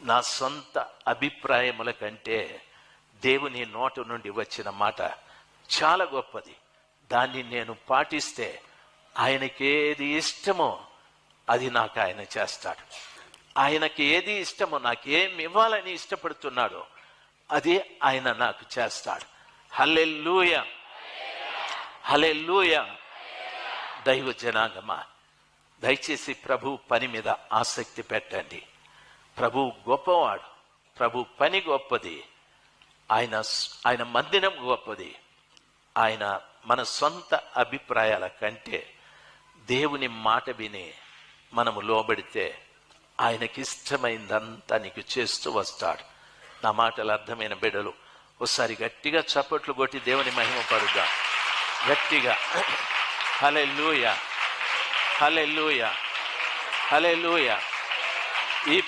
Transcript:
నా సొంత అభిప్రాయముల కంటే దేవుని నోట నుండి వచ్చిన మాట చాలా గొప్పది. దాన్ని నేను పాటిస్తే ఆయనకి ఏది ఇష్టమో అది నాకు ఆయన చేస్తాడు. ఆయనకి ఏది ఇష్టమో, నాకు ఏం ఇవ్వాలని ఇష్టపడుతున్నాడో అది ఆయన నాకు చేస్తాడు. హల్లెలూయా, హల్లెలూయా. దైవ జనాంగమా, దయచేసి ప్రభు పని మీద ఆసక్తి పెట్టండి. ప్రభు గొప్పవాడు, ప్రభు పని గొప్పది, ఆయన మందిరం గొప్పది. ఆయన మన సొంత అభిప్రాయాల కంటే దేవుని మాట విని మనము లోబడితే ఆయనకిష్టమైందంతా నీకు చేస్తూ వస్తాడు. నా మాటలు అర్థమైన బిడ్డలు ఒకసారి గట్టిగా చప్పట్లు కొట్టి దేవుని మహిమ పరుగా గట్టిగా హల్లెలూయా, హల్లెలూయా, హల్లెలూయా. ఈ